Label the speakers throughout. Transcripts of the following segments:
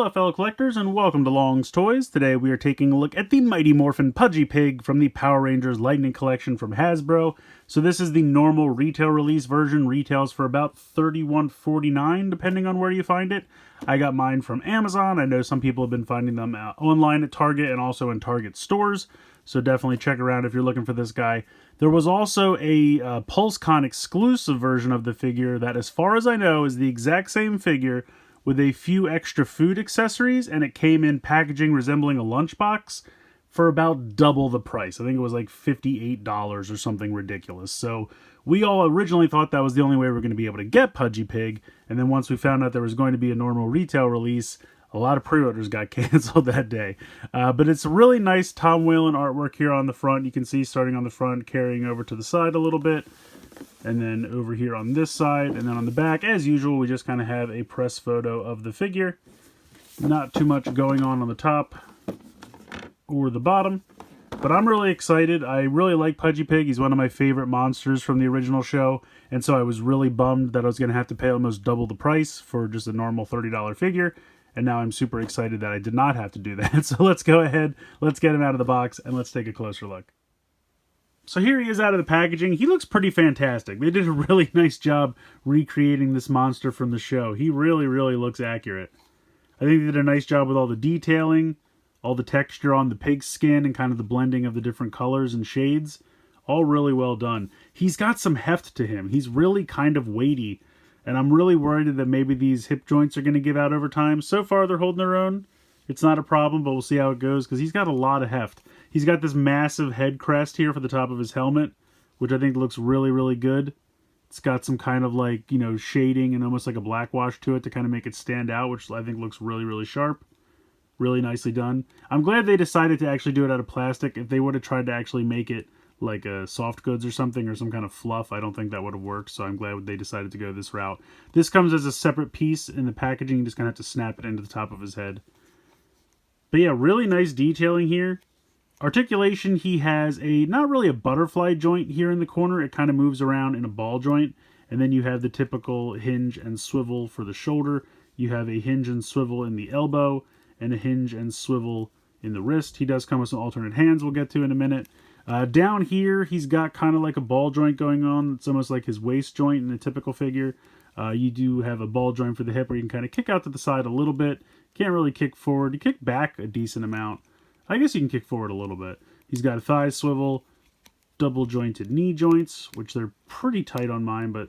Speaker 1: Hello fellow collectors and welcome to Long's Toys. Today we are taking a look at the mighty Morphin Pudgy pig from the Power Rangers Lightning Collection from Hasbro. So this is the normal retail release version, retails for about $31.49 depending on where you find it. I got mine from Amazon. I know some people have been finding them online at Target and also in Target stores. So definitely check around if you're looking for this guy. There was also a PulseCon exclusive version of the figure that, as far as I know, is the exact same figure with a few extra food accessories, and it came in packaging resembling a lunchbox for about double the price. I think it was like $58 or something ridiculous. So we all originally thought that was the only way we were going to be able to get Pudgy Pig, and then once we found out there was going to be a normal retail release, a lot of pre-orders got canceled that day. But it's a really nice Tom Whalen artwork here on the front. You can see starting on the front, carrying over to the side a little bit. And then over here on this side, and then on the back, as usual, we just kind of have a press photo of the figure. Not too much going on the top or the bottom. But I'm really excited. I really like Pudgy Pig. He's one of my favorite monsters from the original show. And so I was really bummed that I was going to have to pay almost double the price for just a normal $30 figure. And now I'm super excited that I did not have to do that. So let's go ahead, let's get him out of the box, and let's take a closer look. So here he is out of the packaging. He looks pretty fantastic. They did a really nice job recreating this monster from the show. He really, really looks accurate. I think they did a nice job with all the detailing, all the texture on the pig's skin, and kind of the blending of the different colors and shades. All really well done. He's got some heft to him. He's really kind of weighty. And I'm really worried that maybe these hip joints are going to give out over time. So far, they're holding their own. It's not a problem, but we'll see how it goes, because he's got a lot of heft. He's got this massive head crest here for the top of his helmet, which I think looks really, really good. It's got some kind of like, you know, shading and almost like a black wash to it to kind of make it stand out, which I think looks really, really sharp. Really nicely done. I'm glad they decided to actually do it out of plastic. If they would have tried to actually make it like a soft goods or something, or some kind of fluff, I don't think that would have worked, so I'm glad they decided to go this route. This comes as a separate piece in the packaging. You just kind of have to snap it into the top of his head. But yeah, really nice detailing here. Articulation, he has not really a butterfly joint here in the corner. It kind of moves around in a ball joint. And then you have the typical hinge and swivel for the shoulder. You have a hinge and swivel in the elbow, and a hinge and swivel in the wrist. He does come with some alternate hands we'll get to in a minute. Down here, he's got kind of like a ball joint going on. It's almost like his waist joint in a typical figure. You do have a ball joint for the hip where you can kind of kick out to the side a little bit. Can't really kick forward. You kick back a decent amount. I guess you can kick forward a little bit. He's got a thigh swivel, double jointed knee joints, which they're pretty tight on mine, but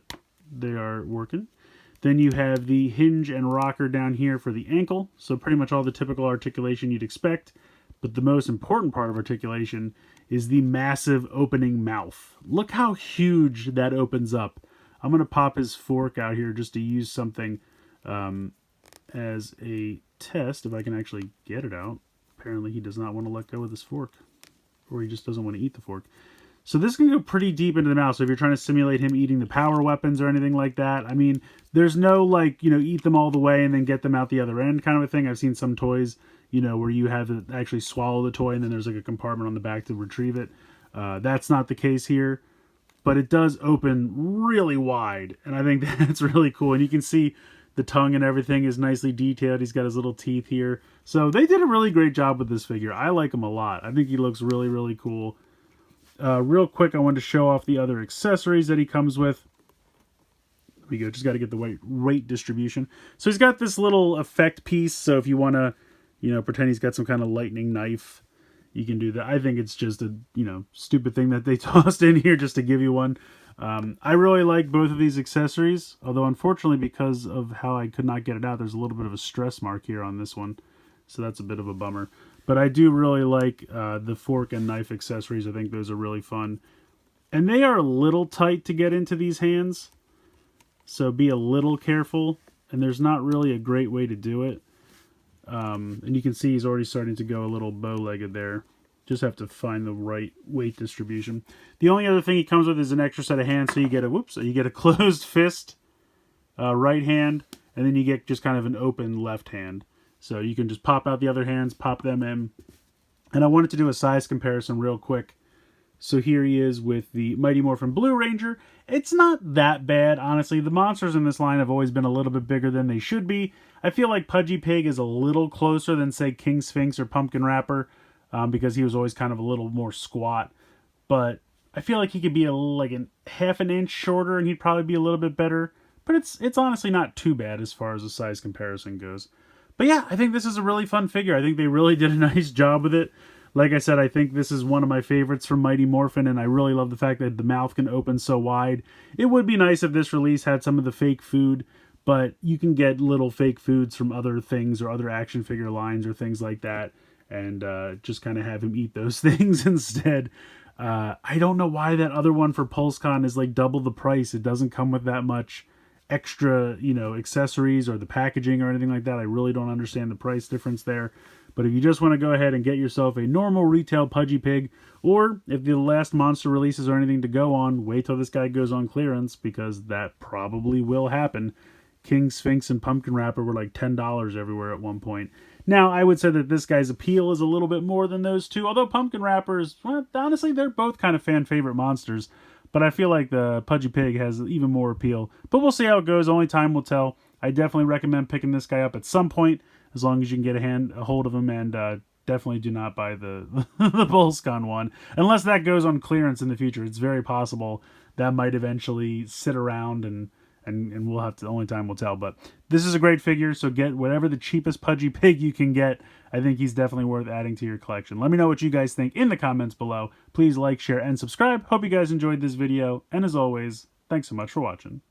Speaker 1: they are working. Then you have the hinge and rocker down here for the ankle. So pretty much all the typical articulation you'd expect. But the most important part of articulation is the massive opening mouth. Look how huge that opens up. I'm going to pop his fork out here just to use something as a test, if I can actually get it out. Apparently he does not want to let go of this fork, or he just doesn't want to eat the fork. So this can go pretty deep into the mouth. So if you're trying to simulate him eating the power weapons or anything like that, I mean, there's no like, you know, eat them all the way and then get them out the other end kind of a thing. I've seen some toys, you know, where you have to actually swallow the toy and then there's like a compartment on the back to retrieve it. That's not the case here, but it does open really wide. And I think that's really cool. And you can see the tongue and everything is nicely detailed. He's got his little teeth here. So they did a really great job with this figure. I like him a lot. I think he looks really, really cool. Real quick, I wanted to show off the other accessories that he comes with. There we go. Just got to get the weight distribution. So he's got this little effect piece. So if you want to, you know, pretend he's got some kind of lightning knife, you can do that. I think it's just a, you know, stupid thing that they tossed in here just to give you one. I really like both of these accessories, although unfortunately because of how I could not get it out, there's a little bit of a stress mark here on this one. So that's a bit of a bummer. But I do really like the fork and knife accessories. I think those are really fun. And they are a little tight to get into these hands. So be a little careful. And there's not really a great way to do it. And you can see he's already starting to go a little bow-legged there. Just have to find the right weight distribution. The only other thing he comes with is an extra set of hands. So you get a closed fist right hand. And then you get just kind of an open left hand. So you can just pop out the other hands, pop them in. And I wanted to do a size comparison real quick So here he is with the Mighty Morphin Blue Ranger. It's not that bad, honestly. The monsters in this line have always been a little bit bigger than they should be. I feel like Pudgy Pig is a little closer than, say, King Sphinx or Pumpkin Rapper, because he was always kind of a little more squat. But I feel like he could be like half an inch shorter, and he'd probably be a little bit better. But it's honestly not too bad as far as the size comparison goes. But yeah, I think this is a really fun figure. I think they really did a nice job with it. Like I said, I think this is one of my favorites from Mighty Morphin, and I really love the fact that the mouth can open so wide. It would be nice if this release had some of the fake food, but you can get little fake foods from other things or other action figure lines or things like that, and just kind of have him eat those things instead. I don't know why that other one for PulseCon is like double the price. It doesn't come with that much extra, accessories or the packaging or anything like that. I really don't understand the price difference there. But if you just want to go ahead and get yourself a normal retail Pudgy Pig, or if the last monster releases are anything to go on, wait till this guy goes on clearance, because that probably will happen. King Sphinx and Pumpkin Rapper were like $10 everywhere at one point. Now, I would say that this guy's appeal is a little bit more than those two, although Pumpkin Rappers, well, honestly, they're both kind of fan-favorite monsters. But I feel like the Pudgy Pig has even more appeal. But we'll see how it goes. Only time will tell. I definitely recommend picking this guy up at some point, as long as you can get a hold of him, and definitely do not buy the the PulseCon one, unless that goes on clearance in the future. It's very possible that might eventually sit around, and we'll have to. Only time will tell. But this is a great figure, so get whatever the cheapest Pudgy Pig you can get. I think he's definitely worth adding to your collection. Let me know what you guys think in the comments below. Please like, share, and subscribe. Hope you guys enjoyed this video, and as always, thanks so much for watching.